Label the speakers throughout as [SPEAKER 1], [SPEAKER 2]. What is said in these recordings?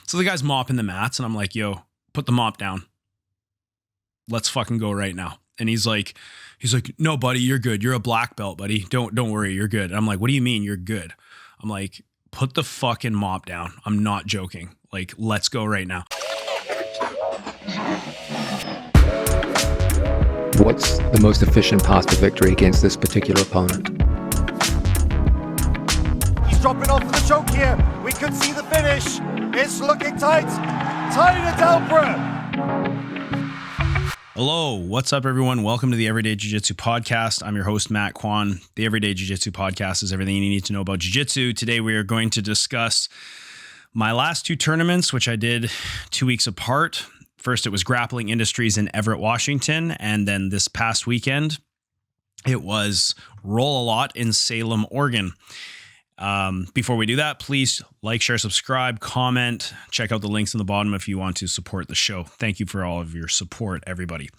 [SPEAKER 1] So the guy's mopping the mats and I'm like, yo, put the mop down. Let's fucking go right now. And he's like, no, buddy, you're good. You're a black belt, buddy. Don't worry. You're good. And I'm like, what do you mean you're good? I'm like, put the fucking mop down. I'm not joking. Like, let's go right now.
[SPEAKER 2] What's the most efficient path to victory against this particular opponent?
[SPEAKER 3] He's dropping off for the choke here. We could see the finish. It's looking tight. Tight as Alpra.
[SPEAKER 1] Hello, what's up, everyone? Welcome to the Everyday Jiu-Jitsu Podcast. I'm your host, Matt Kwan. The Everyday Jiu-Jitsu Podcast is everything you need to know about Jiu-Jitsu. Today, we are going to discuss my last two tournaments, which I did 2 weeks apart. First, it was Grappling Industries in Everett, Washington. And then this past weekend, it was Roll a Lot in Salem, Oregon. Before we do that, please like, share, subscribe, comment, check out the links in the bottom if you want to support the show. Thank you for all of your support, everybody.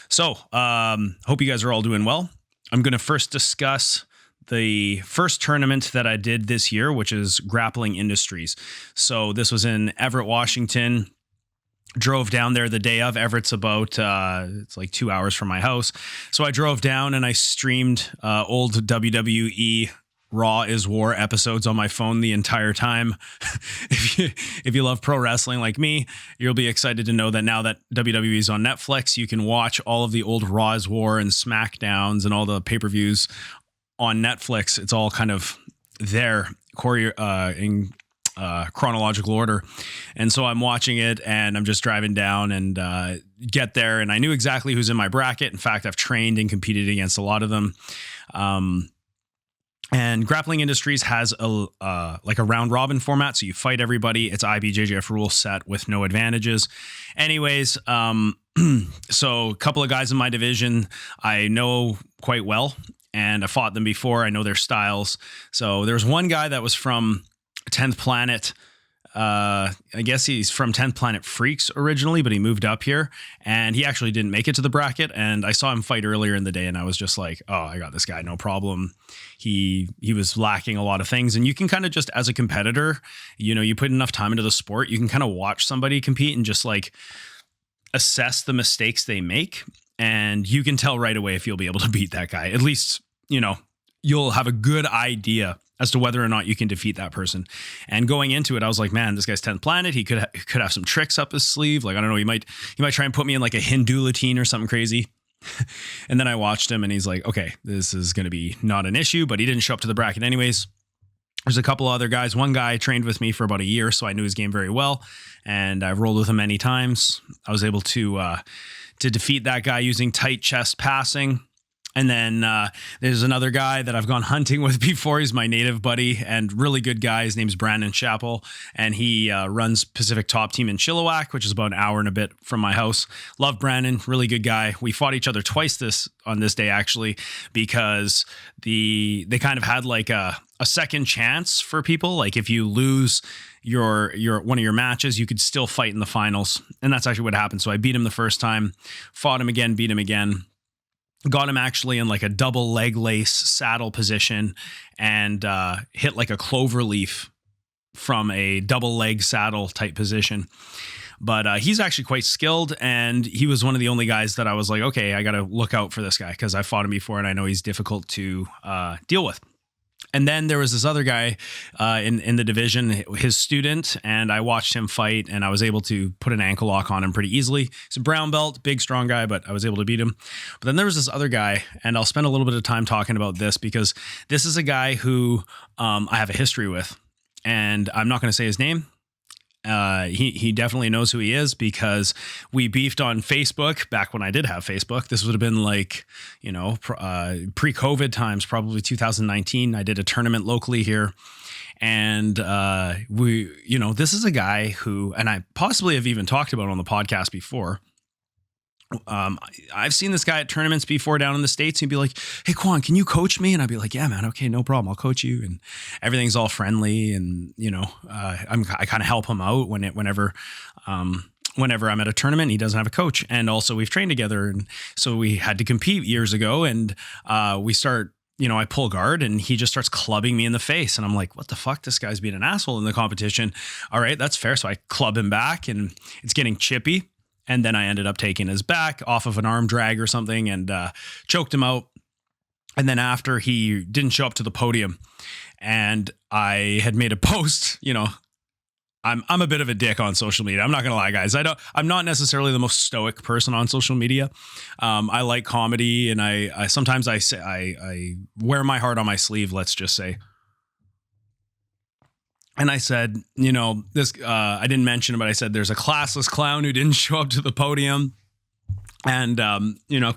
[SPEAKER 1] So, hope you guys are all doing well. I'm going to first discuss the first tournament that I did this year, which is Grappling Industries. So this was in Everett, Washington. Drove down there the day of. Everett's about, it's like 2 hours from my house. So I drove down and I streamed old WWE Raw is War episodes on my phone the entire time. If you love pro wrestling like me, you'll be excited to know that now that WWE is on Netflix, you can watch all of the old Raw is War and SmackDowns and all the pay-per-views on Netflix. It's all kind of there in chronological order. And so I'm watching it and I'm just driving down and get there. And I knew exactly who's in my bracket. In fact, I've trained and competed against a lot of them. And Grappling Industries has a round robin format. So you fight everybody. It's IBJJF rule set with no advantages. Anyways, so a couple of guys in my division I know quite well, and I fought them before. I know their styles. So there's one guy that was from 10th Planet. I guess he's from 10th Planet Freaks originally, but he moved up here and he actually didn't make it to the bracket. And I saw him fight earlier in the day and I was just like, oh, I got this guy, no problem. He was lacking a lot of things. And you can kind of just, as a competitor, you put enough time into the sport, you can kind of watch somebody compete and just like assess the mistakes they make. And you can tell right away if you'll be able to beat that guy. At least, you'll have a good idea as to whether or not you can defeat that person. And going into it, I was like, man, this guy's 10th Planet. He could have some tricks up his sleeve. Like, I don't know, he might try and put me in like a Hindulatine or something crazy. And then I watched him and he's like, okay, this is going to be not an issue, but he didn't show up to the bracket anyways. There's a couple other guys. One guy trained with me for about a year, so I knew his game very well. And I've rolled with him many times. I was able to defeat that guy using tight chest passing. And then there's another guy that I've gone hunting with before. He's my native buddy and really good guy. His name's Brandon Chappell, and he runs Pacific Top Team in Chilliwack, which is about an hour and a bit from my house. Love Brandon, really good guy. We fought each other twice on this day, actually, because they kind of had like a second chance for people. Like if you lose your one of your matches, you could still fight in the finals. And that's actually what happened. So I beat him the first time, fought him again, beat him again. Got him actually in like a double leg lace saddle position and hit like a clover leaf from a double leg saddle type position. But he's actually quite skilled, and he was one of the only guys that I was like, okay, I got to look out for this guy because I fought him before and I know he's difficult to deal with. And then there was this other guy in the division, his student, and I watched him fight and I was able to put an ankle lock on him pretty easily. He's a brown belt, big, strong guy, but I was able to beat him. But then there was this other guy, and I'll spend a little bit of time talking about this because this is a guy who I have a history with, and I'm not going to say his name. He definitely knows who he is because we beefed on Facebook back when I did have Facebook. This would have been like, pre-COVID times, probably 2019. I did a tournament locally here. And this is a guy who, and I possibly have even talked about on the podcast before. I've seen this guy at tournaments before down in the States. He'd be like, hey, Quan, can you coach me? And I'd be like, yeah, man. Okay, no problem. I'll coach you. And everything's all friendly. And, I kind of help him out whenever I'm at a tournament. He doesn't have a coach. And also we've trained together. And so we had to compete years ago. And we start I pull guard and he just starts clubbing me in the face. And I'm like, what the fuck? This guy's being an asshole in the competition. All right, that's fair. So I club him back and it's getting chippy. And then I ended up taking his back off of an arm drag or something and choked him out. And then after, he didn't show up to the podium, and I had made a post. I'm a bit of a dick on social media. I'm not gonna lie, guys. I'm not necessarily the most stoic person on social media. I like comedy, and I sometimes I wear my heart on my sleeve. Let's just say. And I said, this I didn't mention it, but I said there's a classless clown who didn't show up to the podium, and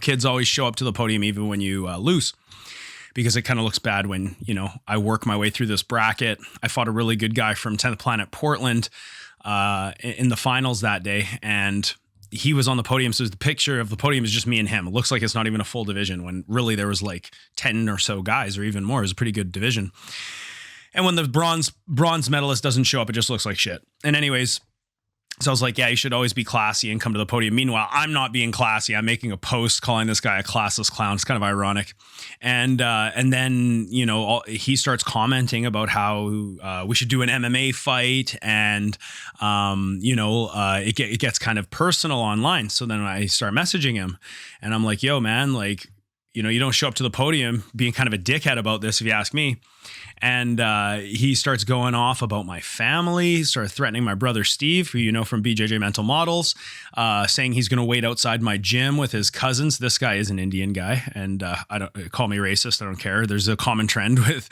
[SPEAKER 1] kids always show up to the podium even when you lose. Because it kind of looks bad when, I work my way through this bracket. I fought a really good guy from 10th Planet Portland in the finals that day, and he was on the podium. So the picture of the podium is just me and him. It looks like it's not even a full division when really there was like 10 or so guys or even more. It was a pretty good division. And when the bronze medalist doesn't show up, it just looks like shit. And anyways, so I was like, yeah, you should always be classy and come to the podium. Meanwhile, I'm not being classy. I'm making a post calling this guy a classless clown. It's kind of ironic. And then, he starts commenting about how we should do an MMA fight. And, it gets kind of personal online. So then I start messaging him and I'm like, yo, man, like, you don't show up to the podium being kind of a dickhead about this, if you ask me. And he starts going off about my family, started threatening my brother Steve, who you know from BJJ Mental Models, saying he's going to wait outside my gym with his cousins. This guy is an Indian guy, and I don't call me racist. I don't care. There's a common trend with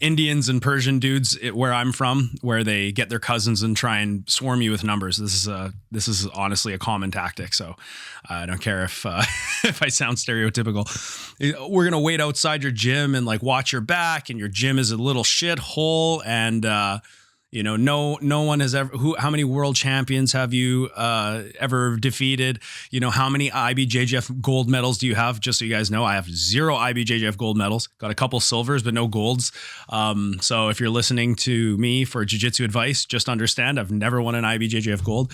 [SPEAKER 1] Indians and Persian dudes where I'm from, where they get their cousins and try and swarm you with numbers. This is honestly a common tactic. So I don't care if if I sound stereotypical. We're gonna wait outside your gym and like watch your back, and your gym is a little shithole, and no one has ever. How many world champions have you ever defeated? How many IBJJF gold medals do you have? Just so you guys know, I have 0 IBJJF gold medals. Got a couple silvers, but no golds. So if you're listening to me for jiu-jitsu advice, just understand I've never won an IBJJF gold.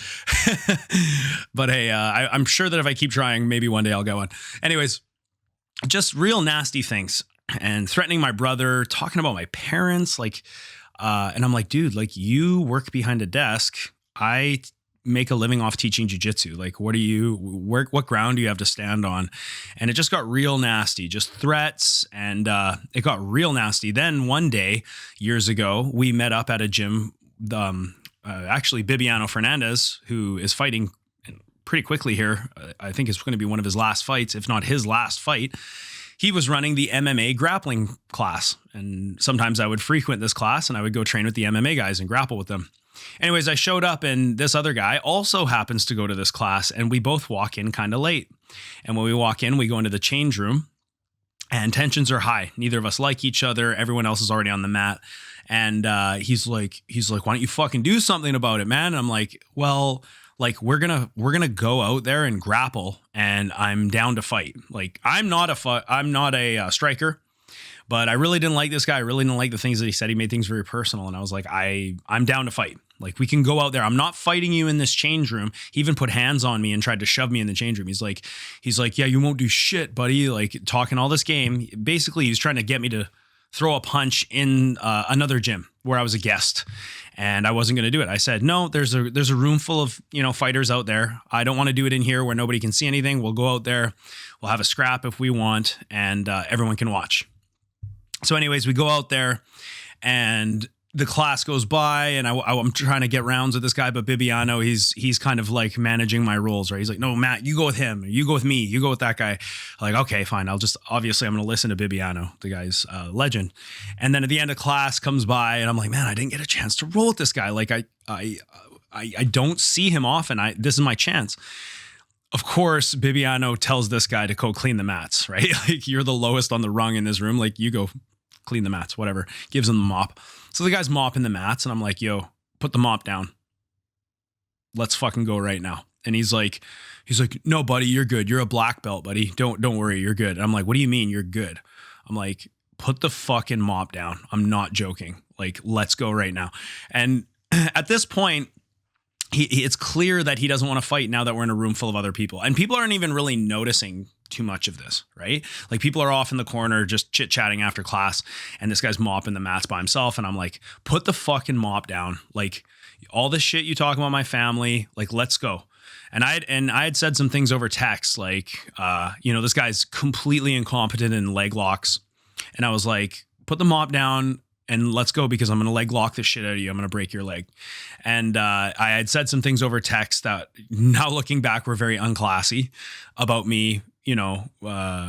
[SPEAKER 1] But hey, I'm sure that if I keep trying, maybe one day I'll get one. Anyways, just real nasty things and threatening my brother, talking about my parents, like. And I'm like, dude, like you work behind a desk. I make a living off teaching jiu-jitsu. Like, what ground do you have to stand on? And it just got real nasty, just threats. And it got real nasty. Then one day, years ago, we met up at a gym. Actually, Bibiano Fernandez, who is fighting pretty quickly here. I think it's going to be one of his last fights, if not his last fight. He was running the MMA grappling class. And sometimes I would frequent this class and I would go train with the MMA guys and grapple with them. Anyways, I showed up and this other guy also happens to go to this class, and we both walk in kind of late. And when we walk in, we go into the change room and tensions are high. Neither of us like each other. Everyone else is already on the mat. And he's like, why don't you fucking do something about it, man? And I'm like, well, like we're gonna go out there and grapple, and I'm down to fight. Like I'm not a striker, but I really didn't like this guy. I really didn't like the things that he said. He made things very personal, and I was like, I'm down to fight. Like we can go out there. I'm not fighting you in this change room. He even put hands on me and tried to shove me in the change room. He's like, yeah, you won't do shit, buddy. Like talking all this game. Basically, he's trying to get me to throw a punch in another gym where I was a guest. And I wasn't going to do it. I said, no, there's a room full of, fighters out there. I don't want to do it in here where nobody can see anything. We'll go out there. We'll have a scrap if we want, and everyone can watch. So anyways, we go out there and the class goes by, and I'm trying to get rounds with this guy, but Bibiano, he's kind of like managing my roles, right? He's like, no, Matt, you go with him. You go with me. You go with that guy. I'm like, okay, fine. Obviously I'm going to listen to Bibiano, the guy's legend. And then at the end of class comes by, and I'm like, man, I didn't get a chance to roll with this guy. Like I don't see him often. This is my chance. Of course, Bibiano tells this guy to go clean the mats, right? Like you're the lowest on the rung in this room. Like you go clean the mats, whatever. Gives him the mop. So the guy's mopping the mats, and I'm like, yo, put the mop down. Let's fucking go right now. And he's like, no, buddy, you're good. You're a black belt, buddy. Don't worry, you're good. And I'm like, what do you mean you're good? I'm like, put the fucking mop down. I'm not joking. Like, let's go right now. And at this point, it's clear that he doesn't want to fight now that we're in a room full of other people. And people aren't even really noticing too much of this, right? Like people are off in the corner just chit-chatting after class, and this guy's mopping the mats by himself. And I'm like, put the fucking mop down. Like all this shit you talk about my family, like let's go. And I had said some things over text, like, this guy's completely incompetent in leg locks. And I was like, put the mop down and let's go, because I'm going to leg lock the shit out of you. I'm going to break your leg. And I had said some things over text that now looking back were very unclassy about me,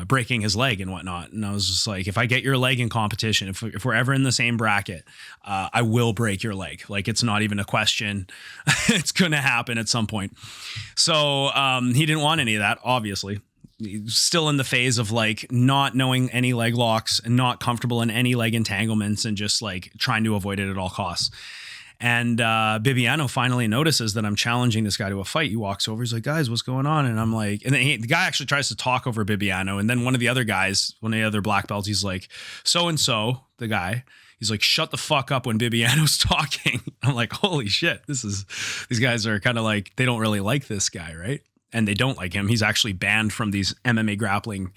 [SPEAKER 1] breaking his leg and whatnot. And I was just like, if I get your leg in competition, if we're ever in the same bracket, I will break your leg. Like, it's not even a question. It's going to happen at some point. So he didn't want any of that, obviously. Still in the phase of like not knowing any leg locks and not comfortable in any leg entanglements and just like trying to avoid it at all costs. And Bibiano finally notices that I'm challenging this guy to a fight. He walks over. He's like, guys, what's going on? And I'm like, and then the guy actually tries to talk over Bibiano. And then one of the other guys, one of the other black belts, he's like, so-and-so, the guy, he's like, shut the fuck up when Bibiano's talking. I'm like, holy shit, these guys are kind of like, they don't really like this guy, right? And they don't like him. He's actually banned from these MMA grappling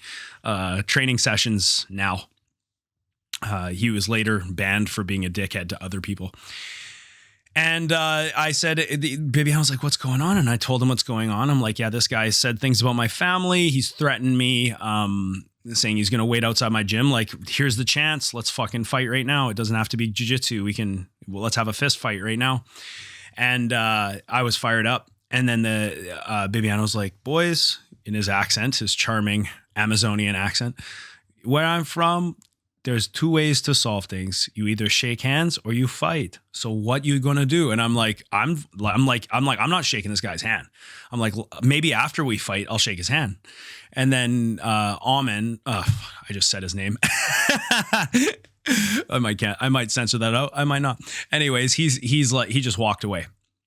[SPEAKER 1] training sessions now. He was later banned for being a dickhead to other people. And I said, Bibiano was like, what's going on? And I told him what's going on. I'm like, yeah, this guy said things about my family. He's threatened me, saying he's going to wait outside my gym. Like, here's the chance. Let's fucking fight right now. It doesn't have to be jiu-jitsu. Let's have a fist fight right now. And I was fired up. And then the Bibiano's like, boys, in his accent, his charming Amazonian accent, where I'm from, there's two ways to solve things. You either shake hands or you fight. So what you gonna do? And I'm like, I'm not shaking this guy's hand. I'm like, maybe after we fight, I'll shake his hand. And then Amen, I just said his name. I might censor that out. I might not. Anyways, he's like, he just walked away.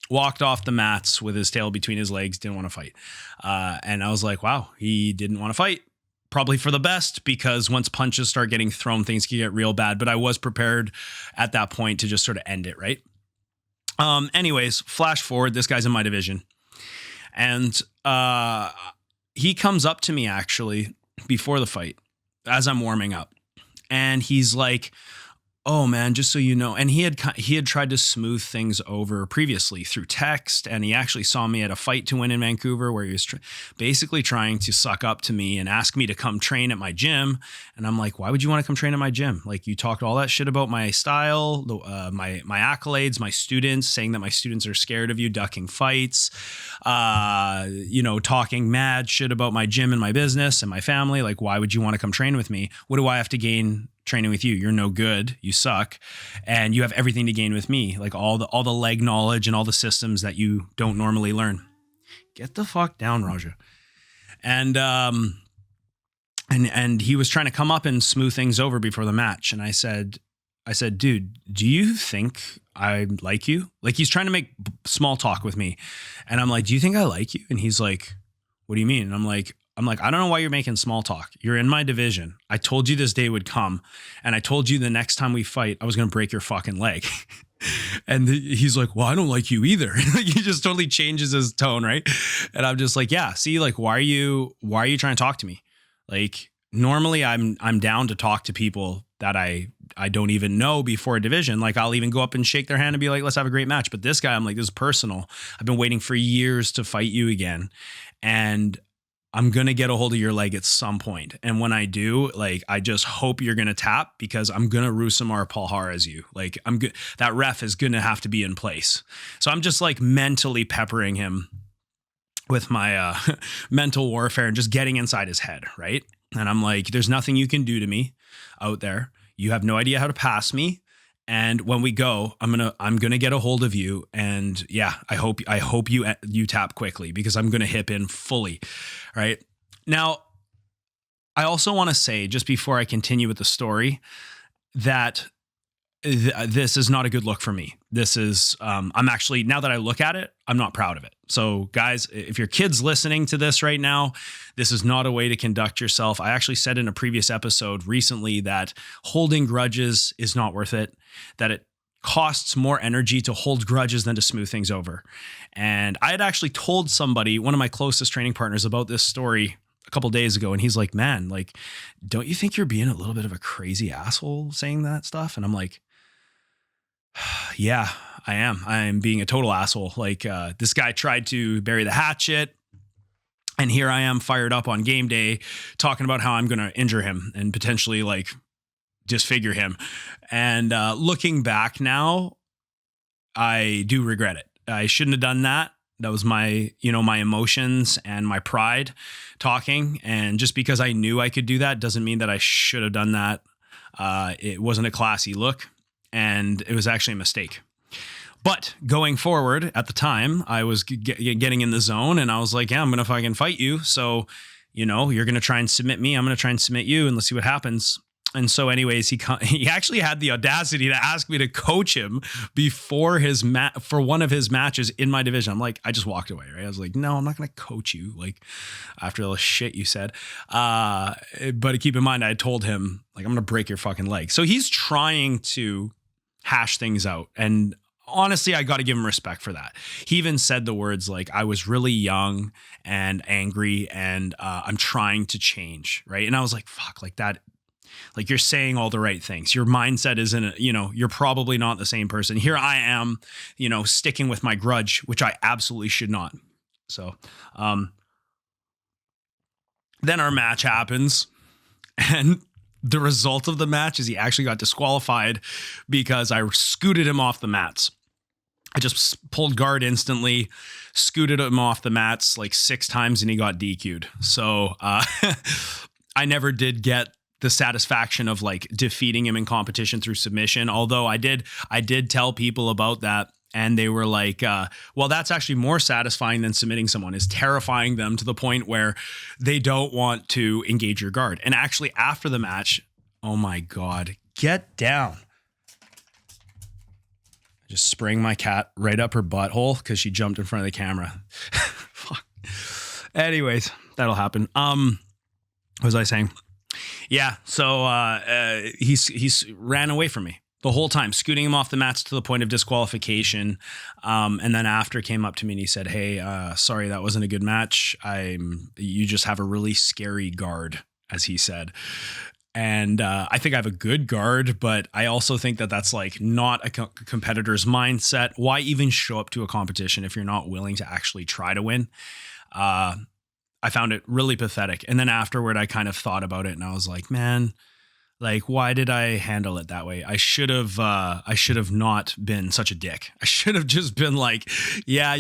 [SPEAKER 1] Walked off the mats with his tail between his legs, didn't want to fight. And I was like, wow, he didn't want to fight. Probably for the best, because once punches start getting thrown, things can get real bad. But I was prepared at that point to just sort of end it, right? Anyways, flash forward, this guy's in my division. And he comes up to me actually before the fight as I'm warming up. And he's like, oh man, just so you know, and he had tried to smooth things over previously through text, and he actually saw me at a fight to win in Vancouver where he was basically trying to suck up to me and ask me to come train at my gym. And I'm like, why would you want to come train at my gym? Like, you talked all that shit about my style, my accolades, my students, saying that my students are scared of you, ducking fights, talking mad shit about my gym and my business and my family. Like, why would you want to come train with me? What do I have to gain training with you? You're no good, you suck, and you have everything to gain with me, like all the leg knowledge and all the systems that you don't normally learn. Get the fuck down, Raja. And he was trying to come up and smooth things over before the match, and I said, dude, do you think I like you? Like, he's trying to make small talk with me, and I'm like, do you think I like you? And he's like, what do you mean? And I'm like, I don't know why you're making small talk. You're in my division. I told you this day would come. And I told you the next time we fight, I was going to break your fucking leg. And he's like, well, I don't like you either. He just totally changes his tone, right? And I'm just like, yeah, see, like, why are you trying to talk to me? Like, normally I'm down to talk to people that I don't even know before a division. Like, I'll even go up and shake their hand and be like, let's have a great match. But this guy, I'm like, this is personal. I've been waiting for years to fight you again. And I'm going to get a hold of your leg at some point. And when I do, like, I just hope you're going to tap, because I'm going to Rusamar Palharas you. Like, that ref is going to have to be in place. So I'm just like mentally peppering him with my mental warfare and just getting inside his head. Right. And I'm like, there's nothing you can do to me out there. You have no idea how to pass me. And when we go, I'm gonna get a hold of you, and yeah, I hope you tap quickly, because I'm gonna hip in fully, right? Now, I also want to say, just before I continue with the story, that this is not a good look for me. This is, I'm actually, now that I look at it, I'm not proud of it. So guys, if your kid's listening to this right now, this is not a way to conduct yourself. I actually said in a previous episode recently that holding grudges is not worth it, that it costs more energy to hold grudges than to smooth things over. And I had actually told somebody, one of my closest training partners, about this story a couple days ago. And he's like, man, like, don't you think you're being a little bit of a crazy asshole saying that stuff? And I'm like, yeah, I am. I'm being a total asshole. Like, this guy tried to bury the hatchet. And here I am fired up on game day talking about how I'm going to injure him and potentially like disfigure him. And looking back now, I do regret it. I shouldn't have done that. That was my emotions and my pride talking. And just because I knew I could do that doesn't mean that I should have done that. It wasn't a classy look, and it was actually a mistake. But going forward, at the time, I was getting in the zone, and I was like, yeah, I'm going to fucking fight you. So, you're going to try and submit me. I'm going to try and submit you, and let's see what happens. And so anyways, he actually had the audacity to ask me to coach him before for one of his matches in my division. I'm like, I just walked away, right? I was like, no, I'm not going to coach you, like, after all the shit you said. But keep in mind, I told him, like, I'm going to break your fucking leg. So he's trying to hash things out. And honestly, I got to give him respect for that. He even said the words like, I was really young and angry, and I'm trying to change, right? And I was like, fuck, like that. Like, you're saying all the right things. Your mindset isn't, you're probably not the same person. Here I am, sticking with my grudge, which I absolutely should not. So, then our match happens, and the result of the match is he actually got disqualified because I scooted him off the mats. I just pulled guard instantly, scooted him off the mats like 6 times, and he got DQ'd. So, I never did get the satisfaction of like defeating him in competition through submission. Although I did tell people about that, and they were like, well, that's actually more satisfying than submitting someone, is terrifying them to the point where they don't want to engage your guard. And actually after the match, oh my God, get down. Just spraying my cat right up her butthole because she jumped in front of the camera. Fuck. Anyways, that'll happen. What was I saying? Yeah, so he's ran away from me the whole time, scooting him off the mats to the point of disqualification. And then after came up to me and he said, hey, sorry, that wasn't a good match. You just have a really scary guard, as he said. And I think I have a good guard, but I also think that that's like not a competitor's mindset. Why even show up to a competition if you're not willing to actually try to win? I found it really pathetic. And then afterward, I kind of thought about it and I was like, man, like, why did I handle it that way? I should have not been such a dick. I should have just been like, yeah,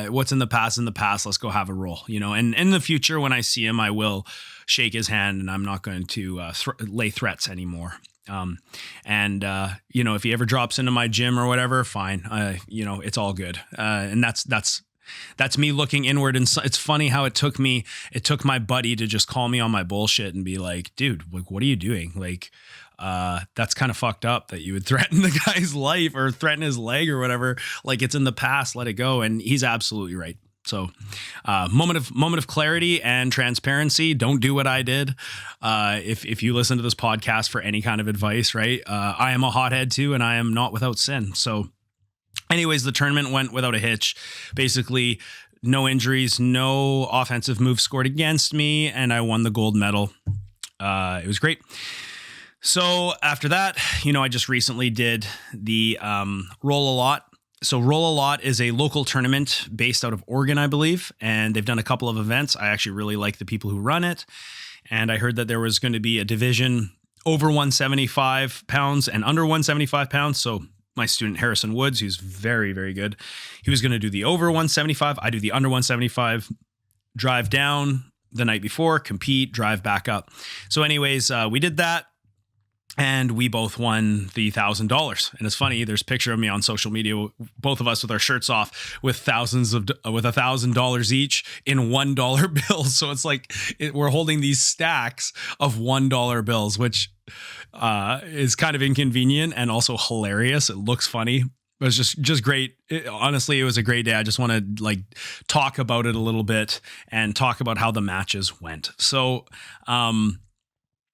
[SPEAKER 1] what's in the past, let's go have a roll, and in the future, when I see him, I will shake his hand and I'm not going to lay threats anymore. If he ever drops into my gym or whatever, fine. It's all good. And that's me looking inward. And it's funny how it took my buddy to just call me on my bullshit and be like, dude, like, what are you doing? Like, that's kind of fucked up that you would threaten the guy's life or threaten his leg or whatever. Like, it's in the past, let it go. And he's absolutely right. So, moment of clarity and transparency. Don't do what I did. If you listen to this podcast for any kind of advice, right? I am a hothead too, and I am not without sin. So, anyways, the tournament went without a hitch. Basically, no injuries, no offensive moves scored against me, and I won the gold medal. It was great. So after that, I just recently did the Roll a Lot. So Roll a Lot is a local tournament based out of Oregon, I believe, and they've done a couple of events. I actually really like the people who run it, and I heard that there was going to be a division over 175 pounds and under 175 pounds. So my student Harrison Woods, who's very, very good, he was going to do the over 175. I do the under 175, drive down the night before, compete, drive back up. So anyways, we did that. And we both won the $1,000. And it's funny, there's a picture of me on social media, both of us with our shirts off, with $1,000 each in $1 bills. So it's like we're holding these stacks of $1 bills, which is kind of inconvenient and also hilarious. It looks funny. It was just great. Honestly, it was a great day. I just want to talk about it a little bit and talk about how the matches went. So,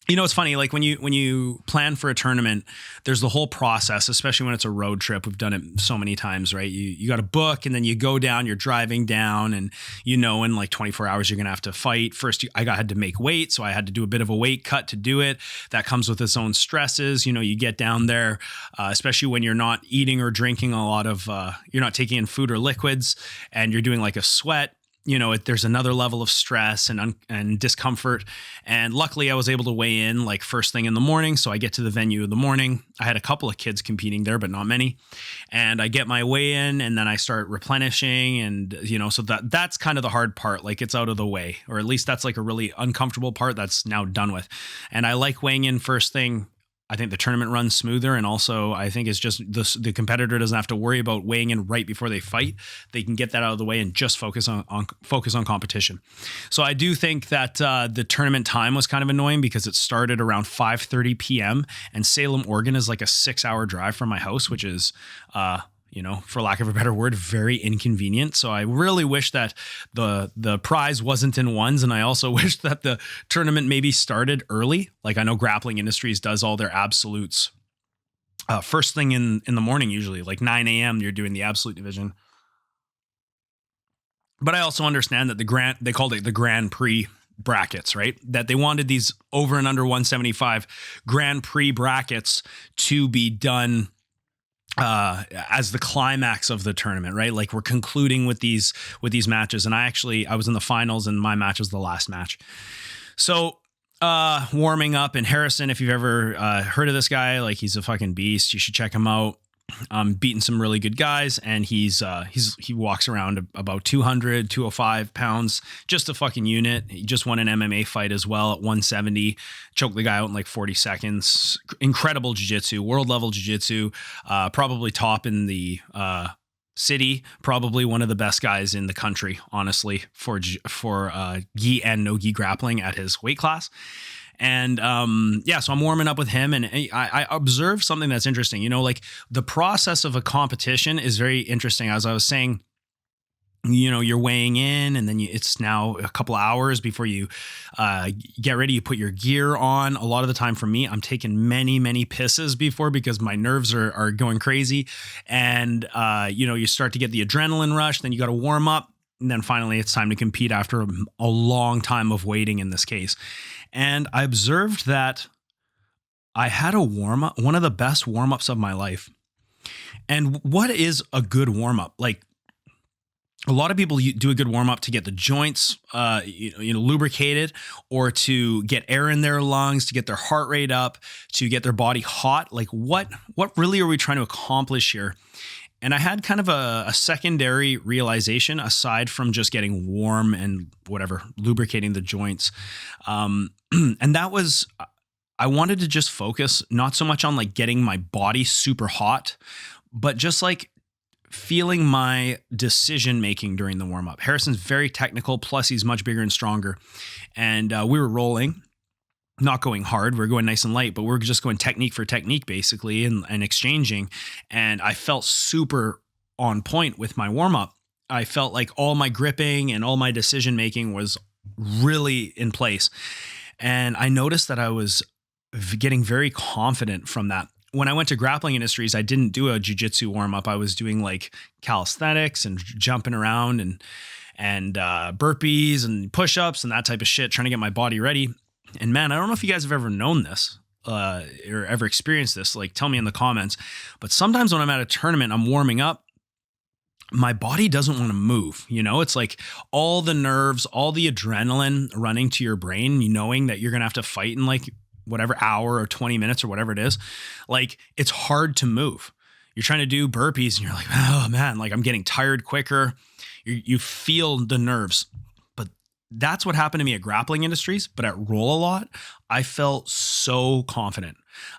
[SPEAKER 1] You know, it's funny, like when you plan for a tournament, there's the whole process, especially when it's a road trip. We've done it so many times, right? You got to book, and then you go down, you're driving down, and you know, in like 24 hours, you're going to have to fight. First, had to make weight, so I had to do a bit of a weight cut to do it. That comes with its own stresses. You know, you get down there, especially when you're not eating or drinking a lot of, you're not taking in food or liquids, and you're doing like a sweat. You know, there's another level of stress and discomfort. And luckily I was able to weigh in like first thing in the morning. So I get to the venue in the morning. I had a couple of kids competing there, but not many. And I get my weigh in, and then I start replenishing. And, you know, so that's kind of the hard part. Like, it's out of the way, or at least that's like a really uncomfortable part that's now done with. And I like weighing in first thing. I think the tournament runs smoother, and also I think it's just the competitor doesn't have to worry about weighing in right before they fight. They can get that out of the way and just focus on competition. So I do think that the tournament time was kind of annoying because it started around 5:30 p.m. and Salem, Oregon is like a 6-hour drive from my house, which is you know, for lack of a better word, very inconvenient. So I really wish that the prize wasn't in ones. And I also wish that the tournament maybe started early. Like, I know Grappling Industries does all their absolutes first thing in the morning, usually like 9 a.m. you're doing the absolute division. But I also understand that they called it the Grand Prix brackets, right? That they wanted these over and under 175 Grand Prix brackets to be done as the climax of the tournament, right? Like, we're concluding with these matches. And I was in the finals, and my match was the last match. So warming up, and Harrison, if you've ever heard of this guy, like, he's a fucking beast. You should check him out. Beating some really good guys, and he walks around about 200, 205 pounds, just a fucking unit. He just won an MMA fight as well at 170, choked the guy out in like 40 seconds. Incredible jiu-jitsu, world level jiu-jitsu, probably top in the city, probably one of the best guys in the country, honestly, for gi and no gi grappling at his weight class. And so I'm warming up with him, and I observed something that's interesting. You know, like, the process of a competition is very interesting. As I was saying, you know, you're weighing in, and then it's now a couple of hours before you get ready. You put your gear on. A lot of the time for me, I'm taking many, many pisses before, because my nerves are going crazy. And, you know, you start to get the adrenaline rush, then you got to warm up. And then finally it's time to compete after a long time of waiting in this case. And I observed that I had a warm-up, one of the best warm-ups of my life. And what is a good warm-up? Like, a lot of people do a good warm-up to get the joints lubricated, or to get air in their lungs, to get their heart rate up, to get their body hot. Like, what really are we trying to accomplish here? And I had kind of a secondary realization, aside from just getting warm and whatever, lubricating the joints. And that was, I wanted to just focus not so much on like getting my body super hot, but just like feeling my decision making during the warm up. Harrison's very technical, plus he's much bigger and stronger. And we were rolling. Not going hard, we're going nice and light, but we're just going technique for technique, basically, and exchanging. And I felt super on point with my warm up. I felt like all my gripping and all my decision making was really in place. And I noticed that I was getting very confident from that. When I went to Grappling Industries, I didn't do a jiu-jitsu warm up. I was doing like calisthenics and jumping around and burpees and push-ups and that type of shit, trying to get my body ready. And man, I don't know if you guys have ever known this or ever experienced this. Like, tell me in the comments. But sometimes when I'm at a tournament, I'm warming up, my body doesn't want to move. You know, it's like all the nerves, all the adrenaline running to your brain, knowing that you're going to have to fight in like whatever hour or 20 minutes or whatever it is. Like, it's hard to move. You're trying to do burpees and you're like, oh man, like I'm getting tired quicker. You feel the nerves. That's what happened to me at Grappling Industries, but at Roll A Lot, I felt so confident.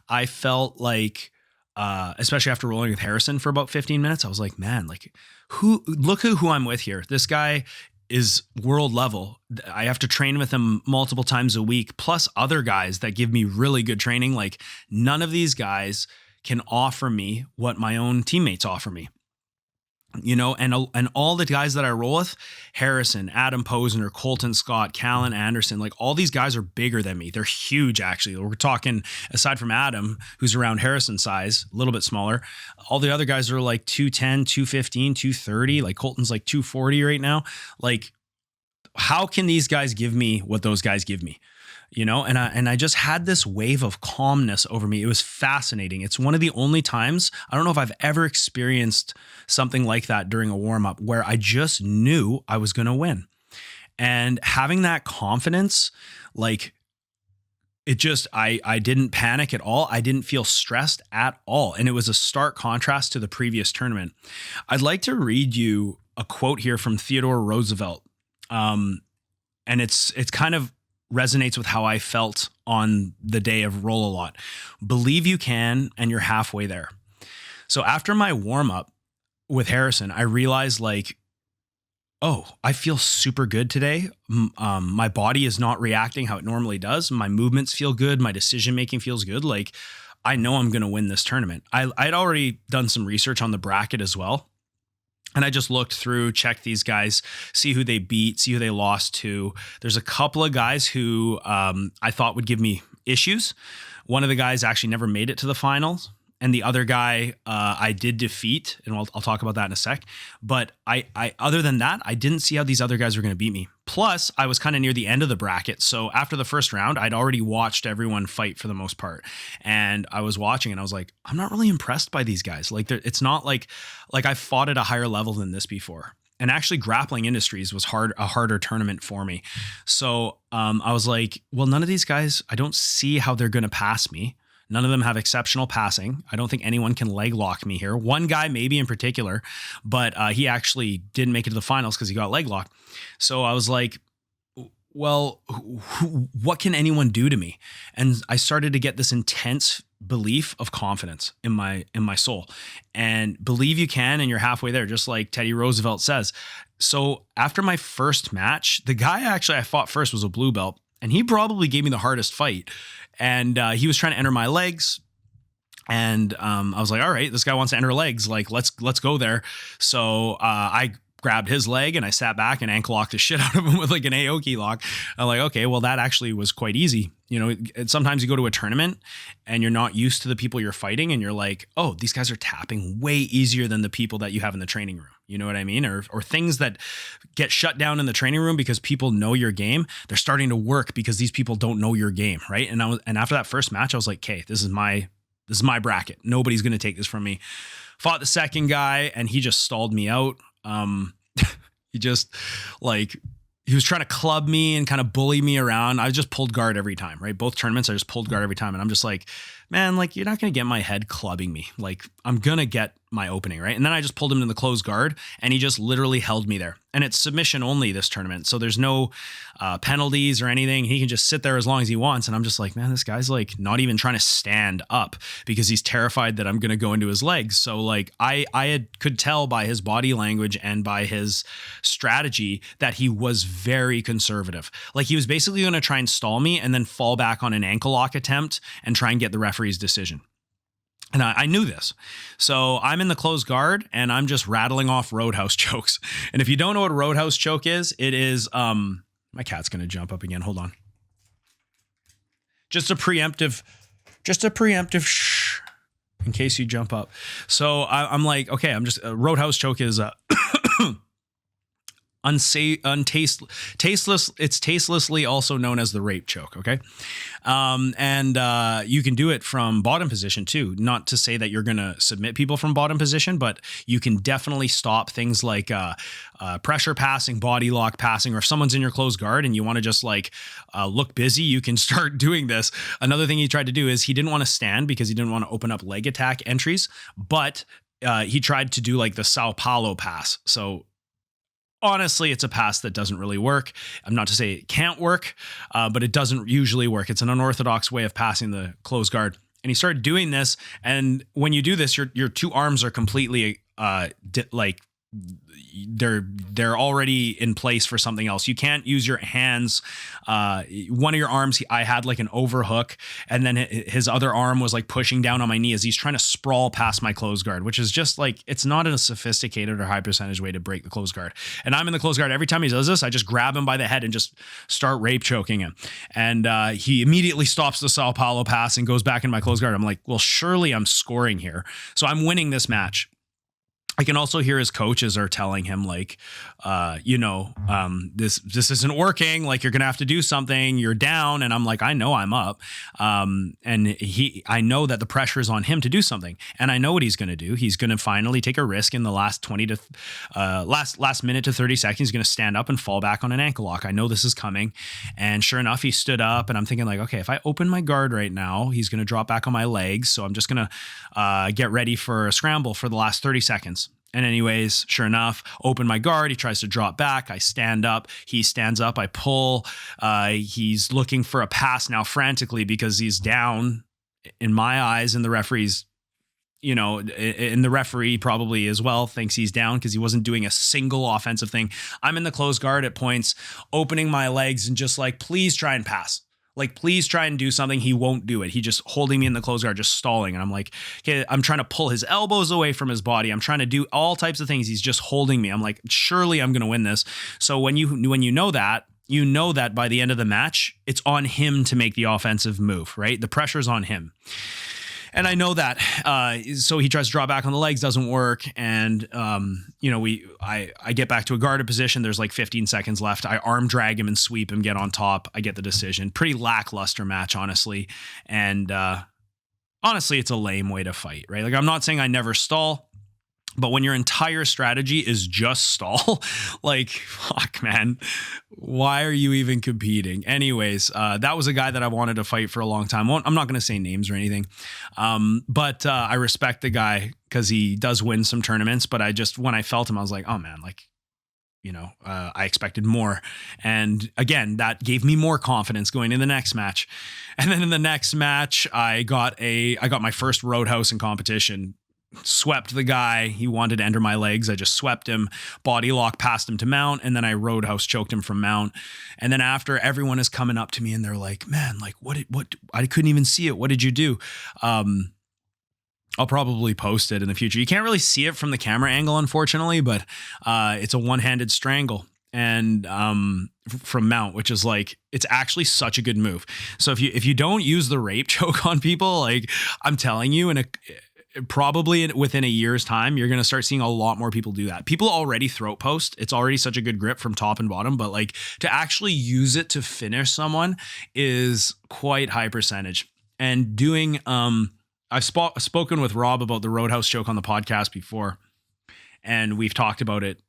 [SPEAKER 1] I felt like, especially after rolling with Harrison for about 15 minutes, I was like, man, like look who I'm with here. This guy is world level. I have to train with him multiple times a week, plus other guys that give me really good training. Like, none of these guys can offer me what my own teammates offer me. and all the guys that I roll with, Harrison, Adam Posner, Colton Scott, Callan Anderson, like all these guys are bigger than me. They're huge, actually. We're talking, aside from Adam, who's around Harrison size, a little bit smaller, all the other guys are like 210, 215, 230. Like Colton's like 240 right now. Like, how can these guys give me what those guys give me? And I just had this wave of calmness over me. It was fascinating. It's one of the only times, I don't know if I've ever experienced something like that during a warm-up, where I just knew I was going to win. And having that confidence, like, it just, I didn't panic at all. I didn't feel stressed at all. And it was a stark contrast to the previous tournament. I'd like to read you a quote here from Theodore Roosevelt. And it's kind of resonates with how I felt on the day of Roll a Lot. Believe you can, and you're halfway there. So after my warm up with Harrison, I realized, like, oh, I feel super good today. My body is not reacting how it normally does. My movements feel good. My decision making feels good. Like, I know I'm going to win this tournament. I'd already done some research on the bracket as well. And I just looked through, checked these guys, see who they beat, see who they lost to. There's a couple of guys who I thought would give me issues. One of the guys actually never made it to the finals. And the other guy I did defeat, and I'll talk about that in a sec. But I other than that, I didn't see how these other guys were going to beat me. Plus, I was kind of near the end of the bracket. So after the first round, I'd already watched everyone fight for the most part. And I was watching and I was like, I'm not really impressed by these guys. Like, it's not like I fought at a higher level than this before. And actually, Grappling Industries was a harder tournament for me. So I was like, well, none of these guys, I don't see how they're going to pass me. None of them have exceptional passing. I don't think anyone can leg lock me here. One guy maybe in particular, but he actually didn't make it to the finals because he got leg locked. So I was like, well, what can anyone do to me? And I started to get this intense belief of confidence in my soul. And believe you can, and you're halfway there, just like Teddy Roosevelt says. So after my first match, the guy actually I fought first was a blue belt, and he probably gave me the hardest fight. And he was trying to enter my legs. And I was like, all right, this guy wants to enter legs. Like, let's go there. So I grabbed his leg and I sat back and ankle locked the shit out of him with like an Aoki lock. I'm like, okay, well, that actually was quite easy. Sometimes you go to a tournament and you're not used to the people you're fighting, and you're like, oh, these guys are tapping way easier than the people that you have in the training room. You know what I mean? Or things that get shut down in the training room because people know your game, they're starting to work because these people don't know your game, right? And after that first match, I was like, okay, this is my bracket. Nobody's going to take this from me. Fought the second guy and he just stalled me out. He just he was trying to club me and kind of bully me around. I just pulled guard every time, right? Both tournaments, I just pulled guard every time. And I'm just like, man, like, you're not going to get my head clubbing me. Like, I'm going to get my opening, right? And then I just pulled him in the closed guard and he just literally held me there. And it's submission only this tournament. So there's no penalties or anything. He can just sit there as long as he wants. And I'm just like, man, this guy's like not even trying to stand up because he's terrified that I'm going to go into his legs. So like I could tell by his body language and by his strategy that he was very conservative. Like, he was basically going to try and stall me and then fall back on an ankle lock attempt and try and get the referee's decision. And I knew this. So I'm in the closed guard and I'm just rattling off roadhouse chokes. And if you don't know what a roadhouse choke is, it is, my cat's going to jump up again. Hold on. Just a preemptive shh, in case you jump up. So I'm like, okay, a roadhouse choke is tasteless. It's tastelessly also known as the rape choke. Okay. And you can do it from bottom position too. Not to say that you're going to submit people from bottom position, but you can definitely stop things like, pressure passing, body lock passing, or if someone's in your closed guard and you want to just look busy, you can start doing this. Another thing he tried to do is he didn't want to stand because he didn't want to open up leg attack entries, but, he tried to do like the Sao Paulo pass. So, honestly, it's a pass that doesn't really work. I'm not to say it can't work, but it doesn't usually work. It's an unorthodox way of passing the closed guard. And he started doing this. And when you do this, your two arms are completely they're already in place for something else. You can't use your hands. One of your arms, I had like an overhook, and then his other arm was like pushing down on my knee as he's trying to sprawl past my close guard, which is just like, it's not a sophisticated or high percentage way to break the close guard. And I'm in the close guard. Every time he does this, I just grab him by the head and just start rape choking him. And he immediately stops the Sao Paulo pass and goes back in my close guard. I'm like, well, surely I'm scoring here. So I'm winning this match. I can also hear his coaches are telling him like, this isn't working. Like, you're going to have to do something. You're down. And I'm like, I know I'm up. And I know that the pressure is on him to do something. And I know what he's going to do. He's going to finally take a risk in the last last minute to 30 seconds. He's going to stand up and fall back on an ankle lock. I know this is coming. And sure enough, he stood up, and I'm thinking like, okay, if I open my guard right now, he's going to drop back on my legs. So I'm just going to get ready for a scramble for the last 30 seconds. And anyways, sure enough, open my guard. He tries to drop back. I stand up. He stands up. I pull. He's looking for a pass now frantically because he's down in my eyes. And the referee's, and the referee probably as well thinks he's down because he wasn't doing a single offensive thing. I'm in the close guard at points, opening my legs and just like, please try and pass. Like, please try and do something. He won't do it. He just holding me in the close guard, just stalling. And I'm like, okay, I'm trying to pull his elbows away from his body. I'm trying to do all types of things. He's just holding me. I'm like, surely I'm going to win this. So when you know that by the end of the match, it's on him to make the offensive move, right? The pressure's on him. And I know that. So he tries to draw back on the legs, doesn't work. And, I get back to a guarded position. There's like 15 seconds left. I arm drag him and sweep him, get on top. I get the decision. Pretty lackluster match, honestly. And honestly, it's a lame way to fight, right? Like, I'm not saying I never stall. But when your entire strategy is just stall, like, fuck, man, why are you even competing? Anyways, that was a guy that I wanted to fight for a long time. I'm not going to say names or anything, but I respect the guy because he does win some tournaments. But when I felt him, I was like, oh, man, like, I expected more. And again, that gave me more confidence going in the next match. And then in the next match, I got my first roadhouse in competition. Swept the guy. He wanted to enter my legs. I just swept him, body lock, passed him to mount, and then I roadhouse choked him from mount. And then after, everyone is coming up to me and they're like, man, like what, I couldn't even see it. What did you do? I'll probably post it in the future. You can't really see it from the camera angle, unfortunately, but it's a one-handed strangle. And from mount, which is like, it's actually such a good move. So if you don't use the rape choke on people, like, I'm telling you, probably within a year's time, you're going to start seeing a lot more people do that. People already throat post. It's already such a good grip from top and bottom, but like, to actually use it to finish someone is quite high percentage. And doing, I've spoken with Rob about the roadhouse choke on the podcast before, and we've talked about it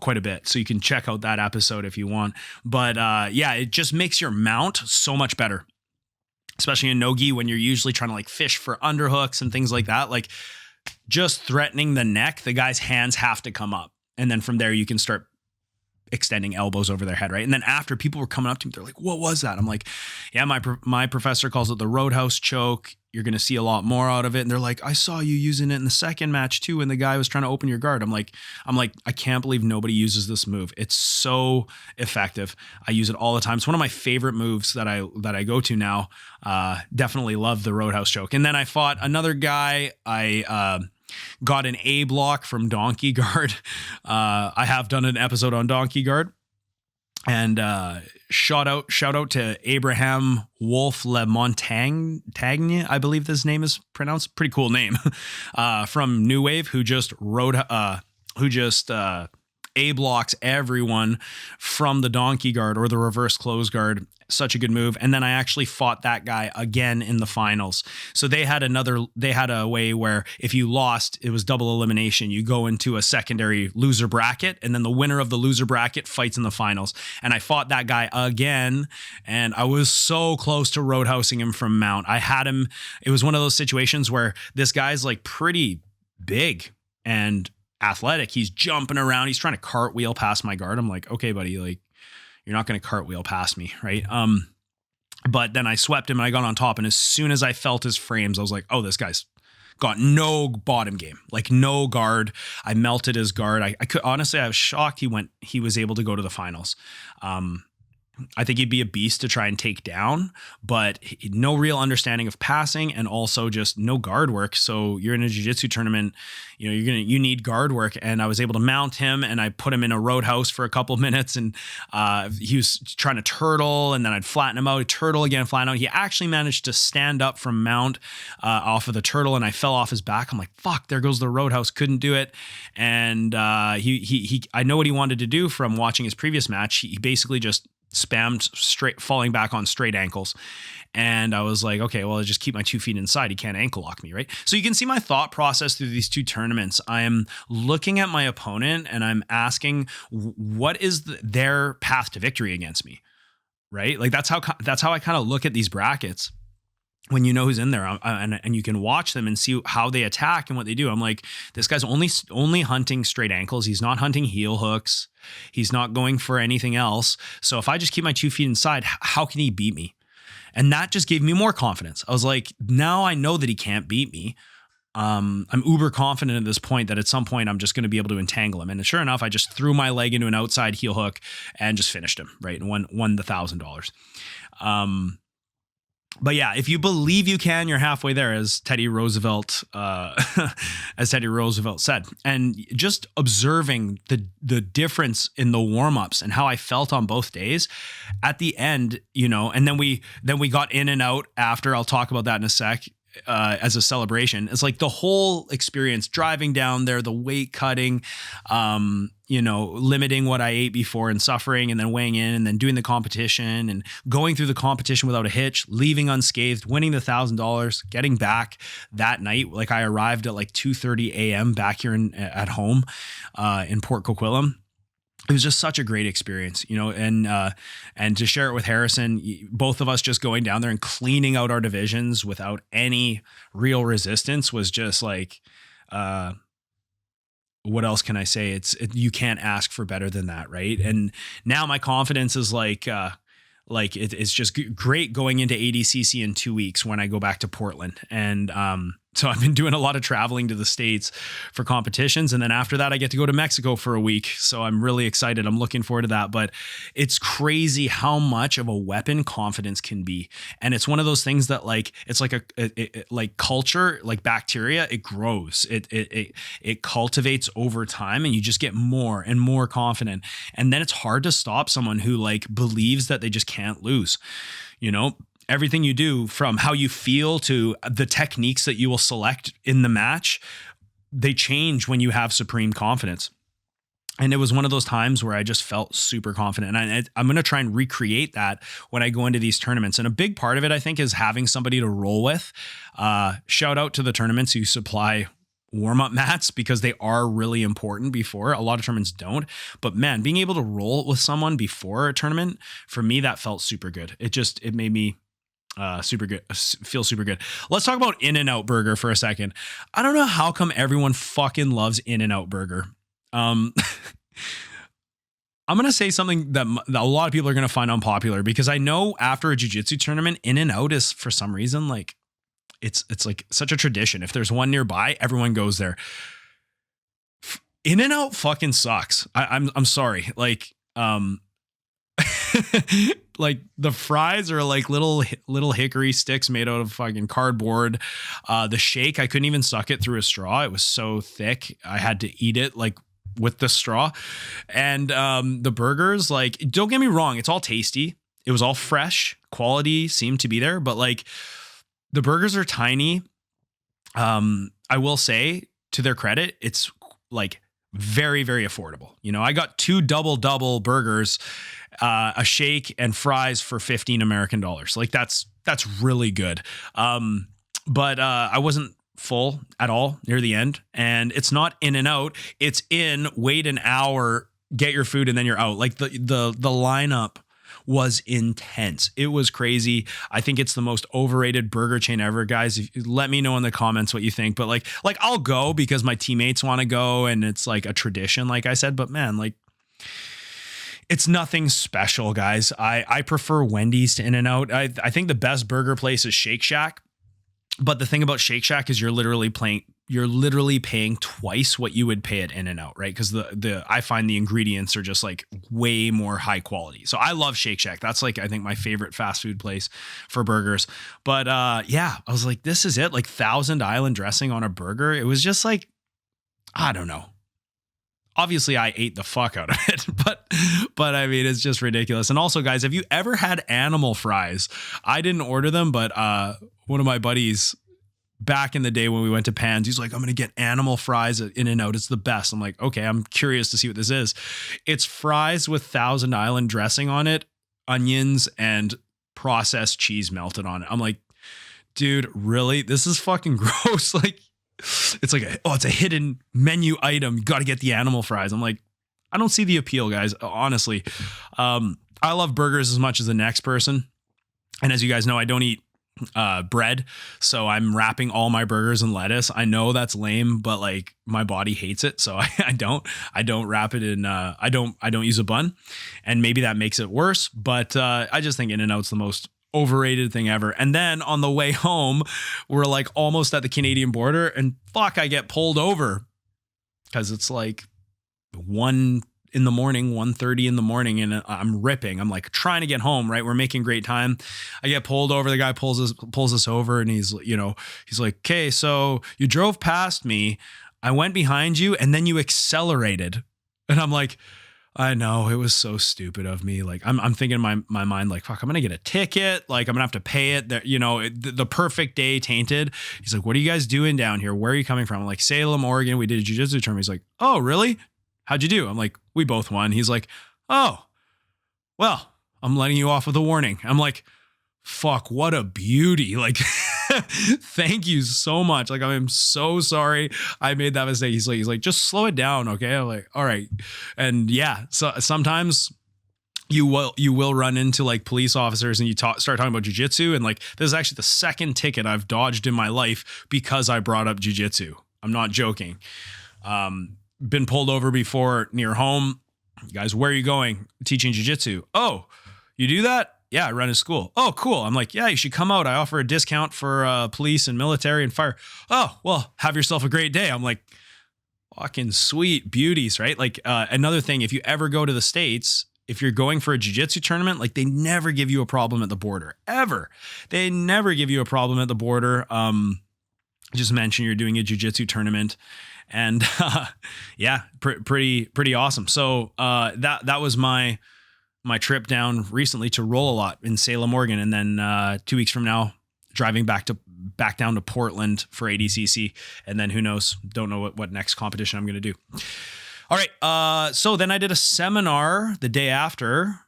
[SPEAKER 1] quite a bit. So you can check out that episode if you want. But it just makes your mount so much better. Especially in no-gi when you're usually trying to like fish for underhooks and things like that. Like, just threatening the neck, the guy's hands have to come up. And then from there, you can start extending elbows over their head, right? And then after, people were coming up to me, they're like, what was that? I'm like, yeah, my professor calls it the roadhouse choke. You're going to see a lot more out of it. And they're like, I saw you using it in the second match too, and the guy was trying to open your guard. I'm like, I can't believe nobody uses this move. It's so effective. I use it all the time. It's one of my favorite moves that I go to now. Definitely love the roadhouse choke. And then I fought another guy. I got an A block from Donkey Guard. I have done an episode on Donkey Guard. And shout out to Abraham Wolf Le Montagne, I believe this name is pronounced. Pretty cool name. From New Wave, who just A blocks everyone from the Donkey Guard or the reverse close guard. Such a good move. And then I actually fought that guy again in the finals. So they had a way where if you lost, it was double elimination. You go into a secondary loser bracket, and then the winner of the loser bracket fights in the finals. And I fought that guy again, and I was so close to roadhousing him from mount. I had him. It was one of those situations where this guy's like pretty big and athletic. He's jumping around. He's trying to cartwheel past my guard. I'm like, okay, buddy, like, you're not going to cartwheel past me, right? But then I swept him and I got on top. And as soon as I felt his frames, I was like, oh, this guy's got no bottom game, like no guard. I melted his guard. I could honestly, I was shocked he was able to go to the finals. I think he'd be a beast to try and take down, but no real understanding of passing and also just no guard work. So you're in a jiu-jitsu tournament, you need guard work. And I was able to mount him and I put him in a roadhouse for a couple of minutes and he was trying to turtle and then I'd flatten him out, he'd turtle again, flatten out. He actually managed to stand up from mount off of the turtle and I fell off his back. I'm like, fuck, there goes the roadhouse. Couldn't do it. And I know what he wanted to do from watching his previous match. He basically just spammed straight, falling back on straight ankles. And I was like, okay, well, I'll just keep my 2 feet inside. He can't ankle lock me, right? So you can see my thought process through these two tournaments. I am looking at my opponent and I'm asking, what is their path to victory against me, right? Like that's how I kind of look at these brackets. When you know who's in there and you can watch them and see how they attack and what they do. I'm like, this guy's only hunting straight ankles. He's not hunting heel hooks. He's not going for anything else. So if I just keep my 2 feet inside, how can he beat me? And that just gave me more confidence. I was like, now I know that he can't beat me. I'm uber confident at this point that at some point I'm just going to be able to entangle him. And sure enough, I just threw my leg into an outside heel hook and just finished him, right? And won the $1,000. But yeah, if you believe you can, you're halfway there, as Teddy Roosevelt said. And just observing the difference in the warm-ups and how I felt on both days at the end, and then we got in and out after. I'll talk about that in a sec. As a celebration, it's like the whole experience, driving down there, the weight cutting, limiting what I ate before and suffering, and then weighing in and then doing the competition and going through the competition without a hitch, leaving unscathed, winning the $1,000, getting back that night. Like I arrived at like 2:30 a.m. back here at home in Port Coquitlam. It was just such a great experience, and to share it with Harrison, both of us just going down there and cleaning out our divisions without any real resistance was just like, what else can I say? You can't ask for better than that. Right. And now my confidence is it's just great going into ADCC in 2 weeks when I go back to Portland. And, so I've been doing a lot of traveling to the States for competitions. And then after that, I get to go to Mexico for a week. So I'm really excited. I'm looking forward to that. But it's crazy how much of a weapon confidence can be. And it's one of those things that it's like culture, like bacteria, it grows. It cultivates over time and you just get more and more confident. And then it's hard to stop someone who believes that they just can't lose, Everything you do, from how you feel to the techniques that you will select in the match, they change when you have supreme confidence. And it was one of those times where I just felt super confident. And I'm going to try and recreate that when I go into these tournaments. And a big part of it, I think, is having somebody to roll with. Shout out to the tournaments who supply warm-up mats, because they are really important before. A lot of tournaments don't. But man, being able to roll with someone before a tournament, for me, that felt super good. It made me super good. Feel super good. Let's talk about In-N-Out Burger for a second. I don't know how come everyone fucking loves In-N-Out Burger. I'm going to say something that a lot of people are going to find unpopular, because I know after a jiu-jitsu tournament, In-N-Out is, for some reason, it's like such a tradition. If there's one nearby, everyone goes there. In-N-Out fucking sucks. I'm sorry. Like the fries are like little hickory sticks made out of fucking cardboard. The shake, I couldn't even suck it through a straw. It was so thick. I had to eat it with the straw. And the burgers, don't get me wrong, it's all tasty. It was all fresh. Quality seemed to be there, but the burgers are tiny. I will say, to their credit, it's very, very affordable. I got 2 double burgers, a shake and fries for $15 American. That's really good. But I wasn't full at all near the end, and it's not in and out. It's in, wait an hour, get your food, and then you're out. The lineup was intense. It was crazy. I think it's the most overrated burger chain ever, guys. Let me know in the comments what you think. But I'll go because my teammates want to go and it's a tradition, like I said. But man, it's nothing special, guys. I prefer Wendy's to In-N-Out. I think the best burger place is Shake Shack. But the thing about Shake Shack is you're literally paying twice what you would pay at In-N-Out, right? Because I find the ingredients are just like way more high quality. So I love Shake Shack. That's like, I think, my favorite fast food place for burgers. But yeah, I was like, this is it. Like Thousand Island dressing on a burger. It was just like, I don't know. Obviously, I ate the fuck out of it, but I mean, it's just ridiculous. And also, guys, have you ever had animal fries? I didn't order them, but one of my buddies back in the day when we went to Pan's, he's like, I'm going to get animal fries at In-N-Out. It's the best. I'm like, okay, I'm curious to see what this is. It's fries with Thousand Island dressing on it, onions, and processed cheese melted on it. I'm like, dude, really? This is fucking gross. Like, it's like, it's a hidden menu item. You got to get the animal fries. I'm like, I don't see the appeal, guys. Honestly, I love burgers as much as the next person. And as you guys know, I don't eat bread. So I'm wrapping all my burgers in lettuce. I know that's lame, but like my body hates it. So I don't wrap it in, I don't use a bun, and maybe that makes it worse, but I just think In-N-Out's the most overrated thing ever. And then on the way home, we're like almost at the Canadian border, and fuck, I get pulled over because it's like 1:30 in the morning, and I'm ripping. I'm like trying to get home, right? We're making great time. I get pulled over. The guy pulls us over, and he's like, okay, so you drove past me. I went behind you, and then you accelerated. And I'm like, I know, it was so stupid of me. Like I'm thinking in my mind, like, fuck, I'm going to get a ticket. Like I'm going to have to pay it. The perfect day tainted. He's like, what are you guys doing down here? Where are you coming from? I'm like, Salem, Oregon. We did a jiu-jitsu tournament. He's like, oh, really? How'd you do? I'm like, we both won. He's like, oh, well, I'm letting you off with a warning. I'm like, fuck, what a beauty. Like, thank you so much. Like, I'm so sorry I made that mistake. He's like, just slow it down. Okay. I'm like, all right. And yeah, so sometimes you will run into like police officers, and you start talking about jiu-jitsu. And like, this is actually the second ticket I've dodged in my life because I brought up jiu-jitsu. I'm not joking. Been pulled over before near home. Guys, where are you going? Teaching jiu-jitsu. Oh, you do that? Yeah, I run a school. Oh, cool. I'm like, yeah, you should come out. I offer a discount for police and military and fire. Oh, well, have yourself a great day. I'm like, fucking sweet beauties, right? Like another thing, if you ever go to the States, if you're going for a jiu-jitsu tournament, like they never give you a problem at the border, ever. They never give you a problem at the border. Just mention you're doing a jiu-jitsu tournament. And yeah, pretty awesome. So that was my trip down recently to Roll a Lot in Salem, Oregon, and then 2 weeks from now, driving back down to Portland for ADCC, and then who knows? Don't know what next competition I'm going to do. All right, so then I did a seminar the day after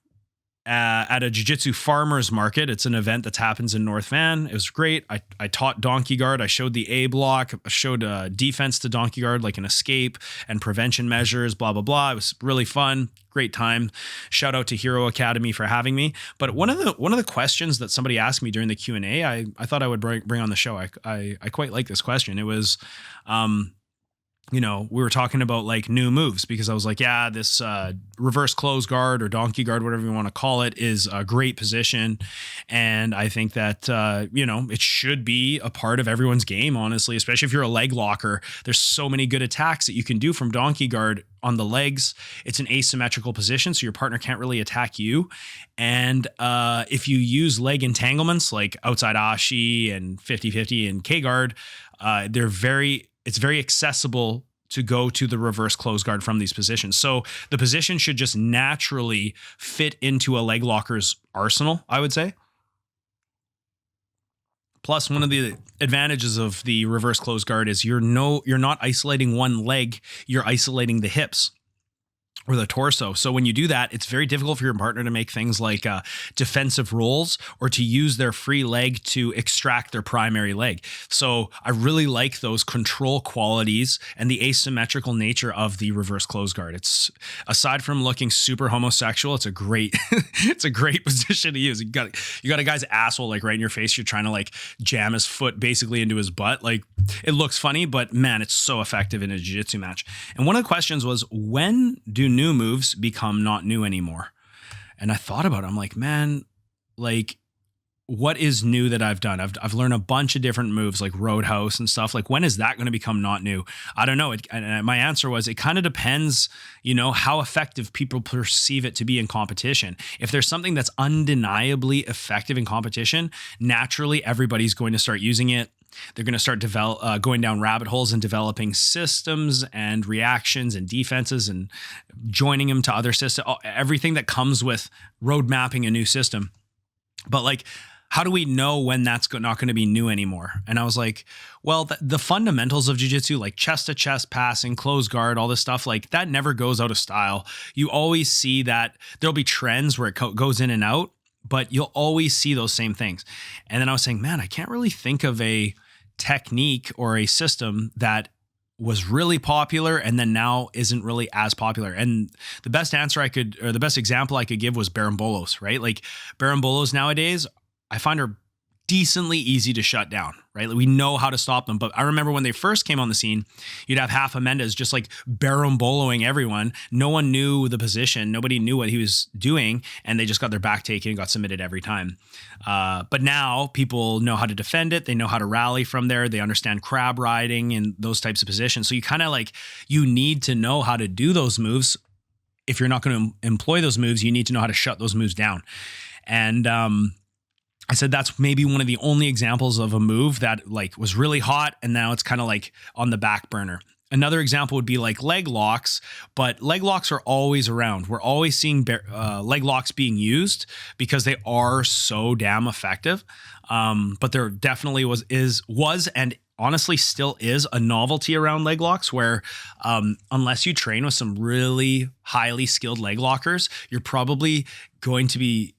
[SPEAKER 1] at a jiu-jitsu farmers market. It's an event that happens in North Van. It was great. I taught donkey guard. I showed the A block. I showed defense to donkey guard, like an escape and prevention measures, blah, blah, blah. It was really fun. Great time. Shout out to Hero Academy for having me. But one of the questions that somebody asked me during the Q&A, I thought I would bring on the show. I quite like this question. It was, we were talking about like new moves, because I was like, yeah, this reverse close guard or donkey guard, whatever you want to call it, is a great position. And I think that, it should be a part of everyone's game, honestly, especially if you're a leg locker. There's so many good attacks that you can do from donkey guard on the legs. It's an asymmetrical position, so your partner can't really attack you. And if you use leg entanglements like outside ashi and 50-50 and K-guard, it's very accessible to go to the reverse close guard from these positions. So the position should just naturally fit into a leg locker's arsenal, I would say. Plus, one of the advantages of the reverse close guard is you're not isolating one leg, you're isolating the hips or the torso. So when you do that, it's very difficult for your partner to make things like defensive rolls or to use their free leg to extract their primary leg. So I really like those control qualities and the asymmetrical nature of the reverse close guard. It's, aside from looking super homosexual, it's a great position to use. You got a guy's asshole like right in your face. You're trying to like jam his foot basically into his butt. Like, it looks funny, but man, it's so effective in a jiu-jitsu match. And one of the questions was, when do new moves become not new anymore? And I thought about it. I'm like, man, like what is new that I've done? I've learned a bunch of different moves like Roadhouse and stuff. Like, when is that going to become not new? I don't know. And my answer was, it kind of depends, how effective people perceive it to be in competition. If there's something that's undeniably effective in competition, naturally everybody's going to start using it. They're going to start going down rabbit holes and developing systems and reactions and defenses and joining them to other systems, everything that comes with road mapping a new system. But like, how do we know when that's not going to be new anymore? And I was like, well, the fundamentals of jiu-jitsu, like chest to chest passing, close guard, all this stuff, like that never goes out of style. You always see that there'll be trends where it goes in and out, but you'll always see those same things. And then I was saying, man, I can't really think of a technique or a system that was really popular and then now isn't really as popular. And the best example I could give was Barambolos, right? Like Barambolos nowadays, I find are decently easy to shut down, right? Like we know how to stop them. But I remember when they first came on the scene, you'd have half Mendes just like baramboloing everyone. No one knew the position. Nobody knew what he was doing. And they just got their back taken and got submitted every time. But now people know how to defend it. They know how to rally from there. They understand crab riding and those types of positions. So you kind of like, you need to know how to do those moves. If you're not going to employ those moves, you need to know how to shut those moves down. And, I said that's maybe one of the only examples of a move that like was really hot and now it's kind of like on the back burner. Another example would be like leg locks, but leg locks are always around. We're always seeing leg locks being used because they are so damn effective. But there definitely was and honestly still is a novelty around leg locks where unless you train with some really highly skilled leg lockers, you're probably going to be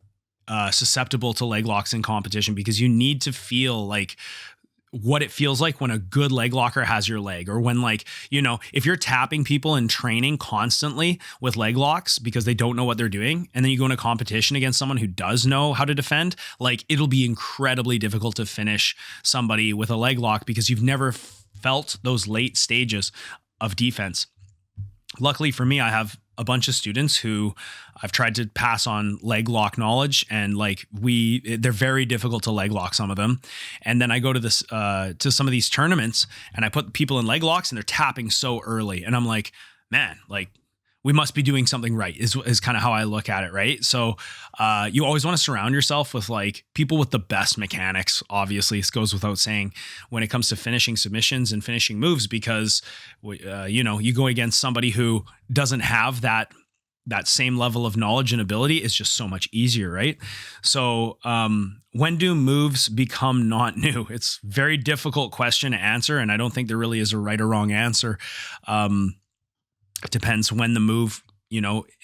[SPEAKER 1] susceptible to leg locks in competition because you need to feel like what it feels like when a good leg locker has your leg, or when like, if you're tapping people in training constantly with leg locks because they don't know what they're doing. And then you go in a competition against someone who does know how to defend, like it'll be incredibly difficult to finish somebody with a leg lock because you've never felt those late stages of defense. Luckily for me, I have a bunch of students who I've tried to pass on leg lock knowledge, and like they're very difficult to leg lock, some of them. And then I go to to some of these tournaments and I put people in leg locks and they're tapping so early. And I'm like, man, like we must be doing something right is kind of how I look at it. Right. So you always want to surround yourself with like people with the best mechanics. Obviously, this goes without saying when it comes to finishing submissions and finishing moves, because you go against somebody who doesn't have that same level of knowledge and ability. Is just so much easier. Right. So when do moves become not new? It's a very difficult question to answer. And I don't think there really is a right or wrong answer. It depends when the move,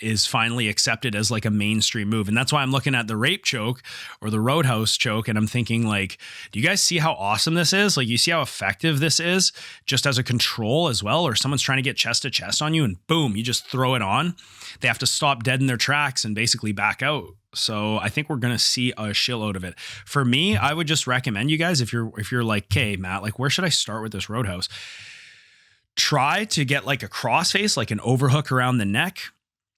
[SPEAKER 1] is finally accepted as like a mainstream move. And that's why I'm looking at the rape choke or the Roadhouse choke. And I'm thinking like, do you guys see how awesome this is? Like, you see how effective this is just as a control as well? Or someone's trying to get chest to chest on you and boom, you just throw it on. They have to stop dead in their tracks and basically back out. So I think we're going to see a shitload of it. For me, I would just recommend you guys, if you're like, okay, Matt, like where should I start with this Roadhouse? Try to get like a crossface, like an overhook around the neck,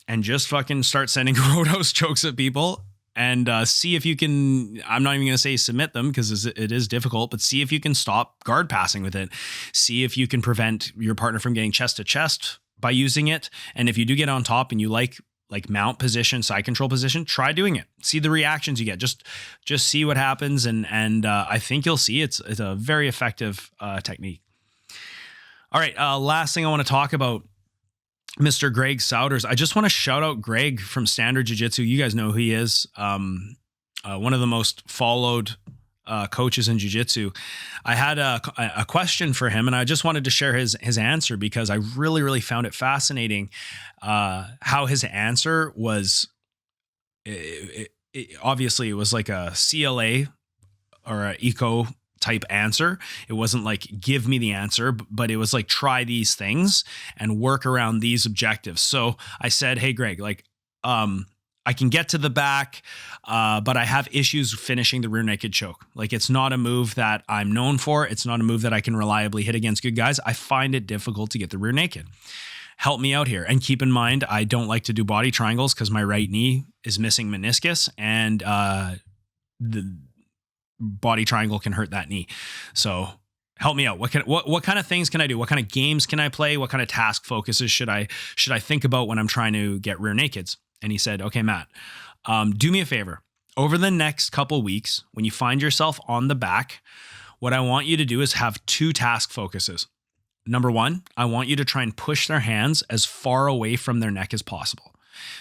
[SPEAKER 1] and just fucking start sending Roadhouse chokes at people and see if you can, I'm not even going to say submit them because it is difficult, but see if you can stop guard passing with it. See if you can prevent your partner from getting chest to chest by using it. And if you do get on top and you like mount position, side control position, try doing it. See the reactions you get. Just see what happens. And I think you'll see it's a very effective technique. All right, last thing I want to talk about, Mr. Greg Souders. I just want to shout out Greg from Standard Jiu-Jitsu. You guys know who he is. One of the most followed coaches in Jiu-Jitsu. I had a question for him, and I just wanted to share his answer because I really, really found it fascinating how his answer was. Obviously, it was like a CLA or an eco type answer. It wasn't like, give me the answer, but it was like, try these things and work around these objectives. So I said, hey, Greg, like, I can get to the back, but I have issues finishing the rear naked choke. Like, it's not a move that I'm known for. It's not a move that I can reliably hit against good guys. I find it difficult to get the rear naked. Help me out here. And keep in mind, I don't like to do body triangles because my right knee is missing meniscus, and body triangle can hurt that knee. So help me out. What kind of things can I do? What kind of games can I play? What kind of task focuses should I think about when I'm trying to get rear nakeds? And he said, okay, Matt, do me a favor. Over the next couple weeks, when you find yourself on the back, what I want you to do is have 2 task focuses. Number 1, I want you to try and push their hands as far away from their neck as possible.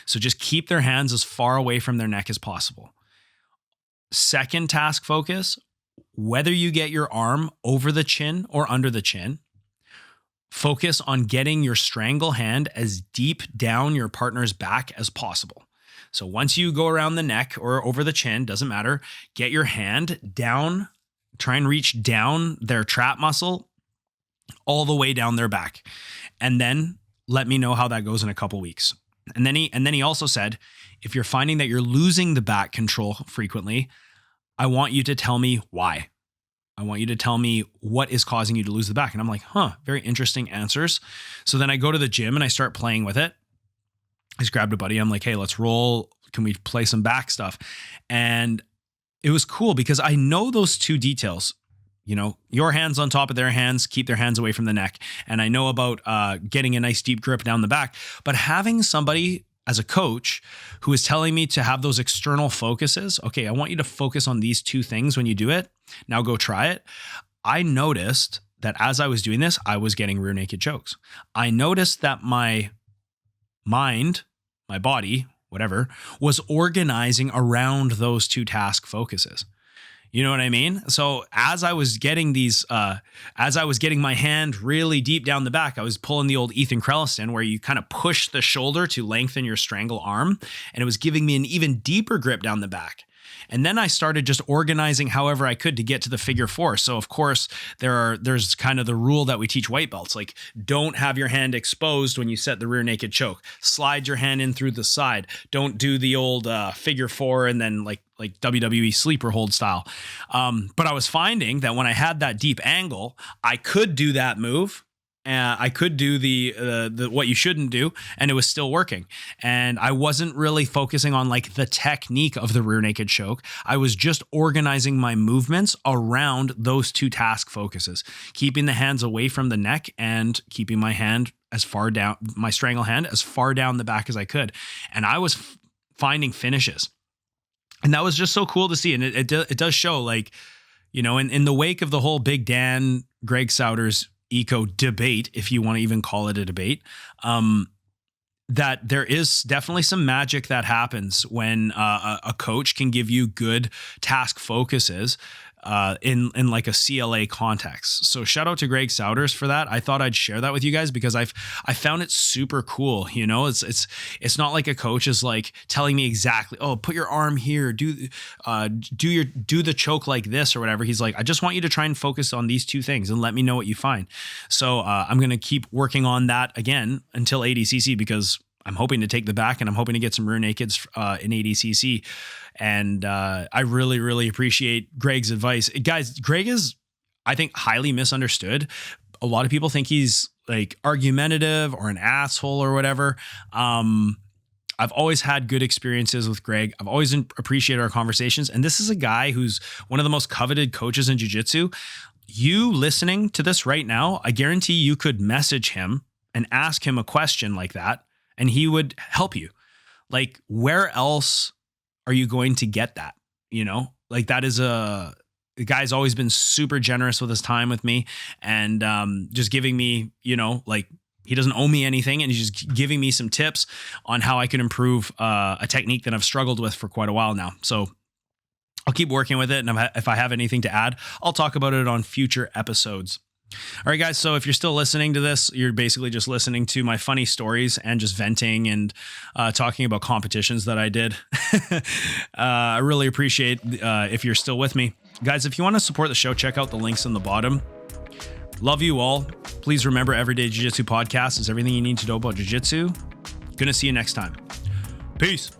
[SPEAKER 1] So just keep their hands as far away from their neck as possible. Second task focus, whether you get your arm over the chin or under the chin, focus on getting your strangle hand as deep down your partner's back as possible. So once you go around the neck or over the chin, doesn't matter, get your hand down, try and reach down their trap muscle all the way down their back. And then let me know how that goes in a couple weeks. And then he also said, if you're finding that you're losing the back control frequently, I want you to tell me why. I want you to tell me what is causing you to lose the back. And I'm like, very interesting answers. So then I go to the gym and I start playing with it. I just grabbed a buddy. I'm like, hey, let's roll. Can we play some back stuff? And it was cool because I know those 2 details. Your hands on top of their hands, keep their hands away from the neck. And I know about getting a nice deep grip down the back. But having somebody as a coach who is telling me to have those external focuses, okay, I want you to focus on these 2 things when you do it. Now go try it. I noticed that as I was doing this, I was getting rear naked chokes. I noticed that my mind, my body, whatever, was organizing around those 2 task focuses. You know what I mean? So as I was getting my hand really deep down the back, I was pulling the old Ethan Krelliston where you kind of push the shoulder to lengthen your strangle arm. And it was giving me an even deeper grip down the back. And then I started just organizing however I could to get to the figure 4. So of course there's kind of the rule that we teach white belts, like don't have your hand exposed when you set the rear naked choke. Slide your hand in through the side. Don't do the old figure 4 and then like WWE sleeper hold style. But I was finding that when I had that deep angle, I could do that move. I could do the what you shouldn't do, and it was still working. And I wasn't really focusing on like the technique of the rear naked choke. I was just organizing my movements around those 2 task focuses, keeping the hands away from the neck and keeping my hand as far down, my strangle hand as far down the back as I could. And I was finding finishes, and that was just so cool to see. And it does show, like, in the wake of the whole Big Dan, Greg Souders eco debate, if you want to even call it a debate, that there is definitely some magic that happens when a coach can give you good task focuses in like a CLA context. So shout out to Greg Souders for that. I thought I'd share that with you guys because I found it super cool. It's not like a coach is like telling me exactly, oh, put your arm here, do the choke like this or whatever. He's like, I just want you to try and focus on these 2 things and let me know what you find. So I'm going to keep working on that again until ADCC because I'm hoping to take the back and I'm hoping to get some rear nakeds in ADCC. And I really, really appreciate Greg's advice. Guys, Greg is, I think, highly misunderstood. A lot of people think he's like argumentative or an asshole or whatever. I've always had good experiences with Greg. I've always appreciated our conversations. And this is a guy who's one of the most coveted coaches in Jiu Jitsu. You listening to this right now, I guarantee you could message him and ask him a question like that, and he would help you. Like, where else are you going to get that? Like that is the guy's always been super generous with his time with me and just giving me, like he doesn't owe me anything. And he's just giving me some tips on how I can improve a technique that I've struggled with for quite a while now. So I'll keep working with it. And if I have anything to add, I'll talk about it on future episodes. All right, guys. So if you're still listening to this, you're basically just listening to my funny stories and just venting and talking about competitions that I did. I really appreciate if you're still with me. Guys, if you want to support the show, check out the links in the bottom. Love you all. Please remember, Everyday Jiu-Jitsu Podcast is everything you need to know about Jiu-Jitsu. Gonna see you next time. Peace.